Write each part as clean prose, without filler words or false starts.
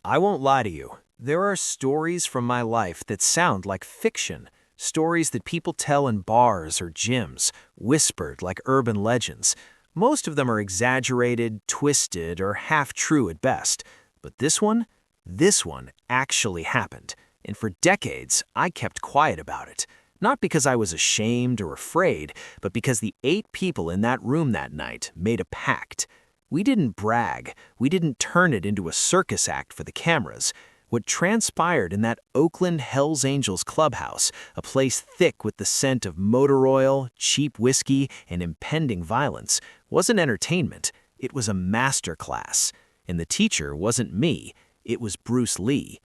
I won't lie to you. There are stories from my life that sound like fiction, stories that people tell in bars or gyms, whispered like urban legends. Most of them are exaggerated, twisted, or half-true at best. But this one actually happened. And for decades, I kept quiet about it. Not because I was ashamed or afraid, but because the 8 people in that room that night made a pact. We didn't brag. We didn't turn it into a circus act for the cameras. What transpired in that Oakland Hells Angels clubhouse, a place thick with the scent of motor oil, cheap whiskey, and impending violence, wasn't entertainment. It was a master class. And the teacher wasn't me. It was Bruce Lee.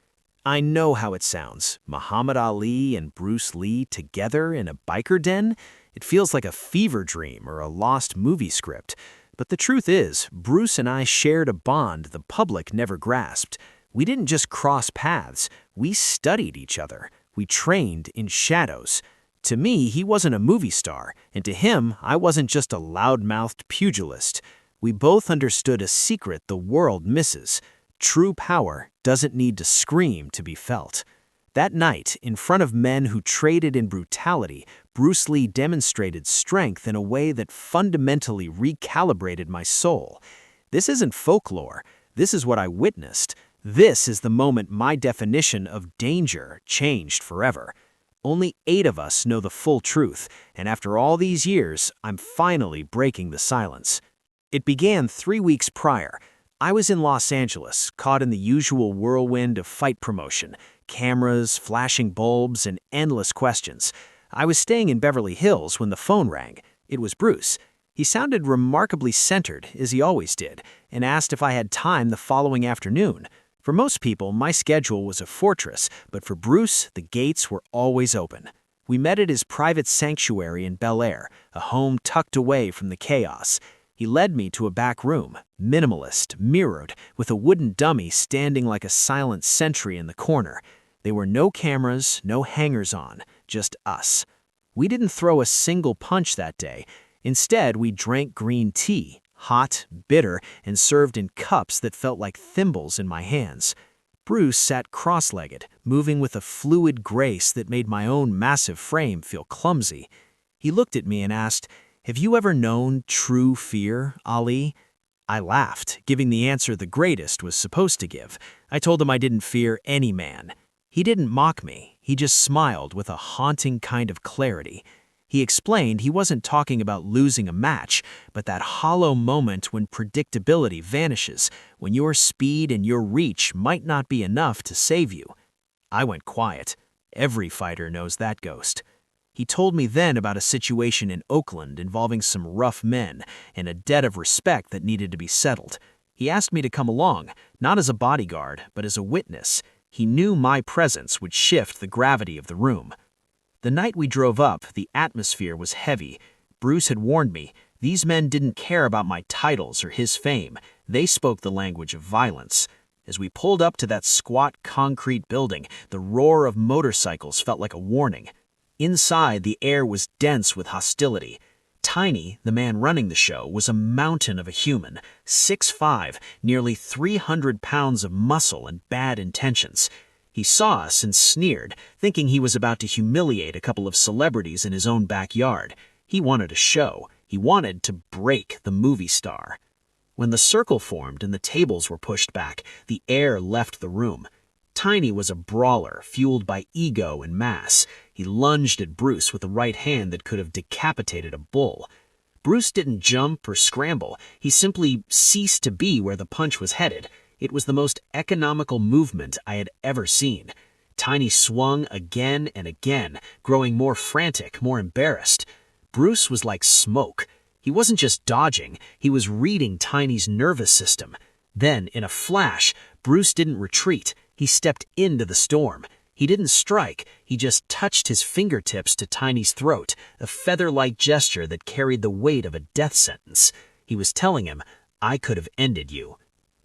I know how it sounds. Muhammad Ali and Bruce Lee together in a biker den? It feels like a fever dream or a lost movie script. But the truth is, Bruce and I shared a bond the public never grasped. We didn't just cross paths, we studied each other. We trained in shadows. To me, he wasn't a movie star, and to him, I wasn't just a loud-mouthed pugilist. We both understood a secret the world misses. True power doesn't need to scream to be felt. That night, in front of men who traded in brutality, Bruce Lee demonstrated strength in a way that fundamentally recalibrated my soul. This isn't folklore. This is what I witnessed. This is the moment my definition of danger changed forever. Only 8 of us know the full truth, and after all these years, I'm finally breaking the silence. It began 3 weeks prior. I was in Los Angeles, caught in the usual whirlwind of fight promotion, cameras, flashing bulbs, and endless questions. I was staying in Beverly Hills when the phone rang. It was Bruce. He sounded remarkably centered, as he always did, and asked if I had time the following afternoon. For most people, my schedule was a fortress, but for Bruce, the gates were always open. We met at his private sanctuary in Bel Air, a home tucked away from the chaos. He led me to a back room, minimalist, mirrored, with a wooden dummy standing like a silent sentry in the corner. There were no cameras, no hangers-on, just us. We didn't throw a single punch that day. Instead, we drank green tea, hot, bitter, and served in cups that felt like thimbles in my hands. Bruce sat cross-legged, moving with a fluid grace that made my own massive frame feel clumsy. He looked at me and asked, "Have you ever known true fear, Ali?" I laughed, giving the answer the greatest was supposed to give. I told him I didn't fear any man. He didn't mock me. He just smiled with a haunting kind of clarity. He explained he wasn't talking about losing a match, but that hollow moment when predictability vanishes, when your speed and your reach might not be enough to save you. I went quiet. Every fighter knows that ghost. He told me then about a situation in Oakland involving some rough men and a debt of respect that needed to be settled. He asked me to come along, not as a bodyguard, but as a witness. He knew my presence would shift the gravity of the room. The night we drove up, the atmosphere was heavy. Bruce had warned me, these men didn't care about my titles or his fame. They spoke the language of violence. As we pulled up to that squat concrete building, the roar of motorcycles felt like a warning. Inside, the air was dense with hostility. Tiny, the man running the show, was a mountain of a human, 6'5", nearly 300 pounds of muscle and bad intentions. He saw us and sneered, thinking he was about to humiliate a couple of celebrities in his own backyard. He wanted a show. He wanted to break the movie star. When the circle formed and the tables were pushed back, the air left the room. Tiny was a brawler, fueled by ego and mass. He lunged at Bruce with a right hand that could have decapitated a bull. Bruce didn't jump or scramble. He simply ceased to be where the punch was headed. It was the most economical movement I had ever seen. Tiny swung again and again, growing more frantic, more embarrassed. Bruce was like smoke. He wasn't just dodging, he was reading Tiny's nervous system. Then, in a flash, Bruce didn't retreat. He stepped into the storm. He didn't strike, he just touched his fingertips to Tiny's throat, a feather-like gesture that carried the weight of a death sentence. He was telling him, "I could have ended you."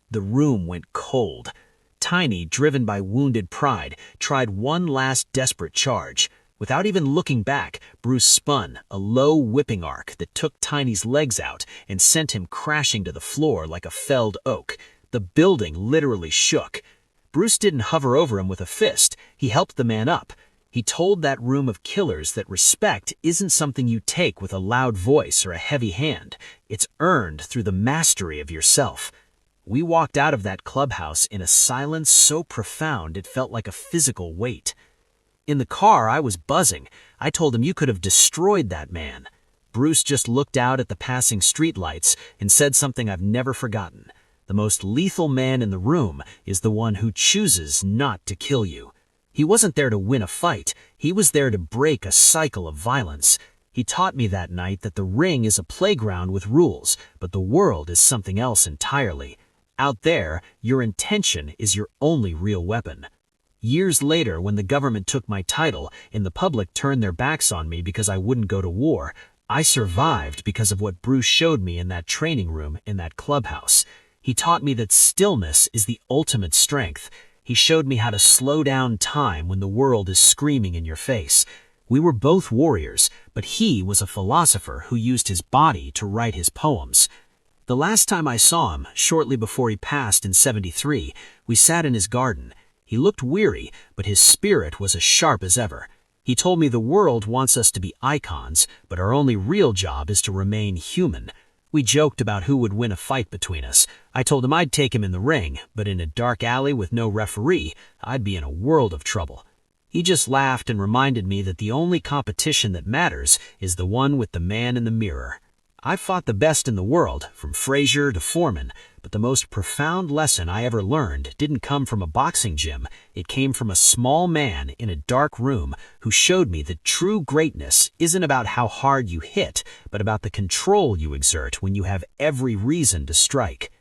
The room went cold. Tiny, driven by wounded pride, tried one last desperate charge. Without even looking back, Bruce spun, a low whipping arc that took Tiny's legs out and sent him crashing to the floor like a felled oak. The building literally shook. Bruce didn't hover over him with a fist. He helped the man up. He told that room of killers that respect isn't something you take with a loud voice or a heavy hand. It's earned through the mastery of yourself. We walked out of that clubhouse in a silence so profound it felt like a physical weight. In the car, I was buzzing. I told him you could have destroyed that man. Bruce just looked out at the passing streetlights and said something I've never forgotten. The most lethal man in the room is the one who chooses not to kill you. He wasn't there to win a fight. He was there to break a cycle of violence. He taught me that night that the ring is a playground with rules, but the world is something else entirely. Out there, your intention is your only real weapon. Years later, when the government took my title and the public turned their backs on me because I wouldn't go to war, I survived because of what Bruce showed me in that training room in that clubhouse. He taught me that stillness is the ultimate strength. He showed me how to slow down time when the world is screaming in your face. We were both warriors, but he was a philosopher who used his body to write his poems. The last time I saw him, shortly before he passed in '73, we sat in his garden. He looked weary, but his spirit was as sharp as ever. He told me the world wants us to be icons, but our only real job is to remain human. We joked about who would win a fight between us. I told him I'd take him in the ring, but in a dark alley with no referee, I'd be in a world of trouble. He just laughed and reminded me that the only competition that matters is the one with the man in the mirror. I've fought the best in the world, from Frazier to Foreman, but the most profound lesson I ever learned didn't come from a boxing gym. It came from a small man in a dark room who showed me that true greatness isn't about how hard you hit, but about the control you exert when you have every reason to strike.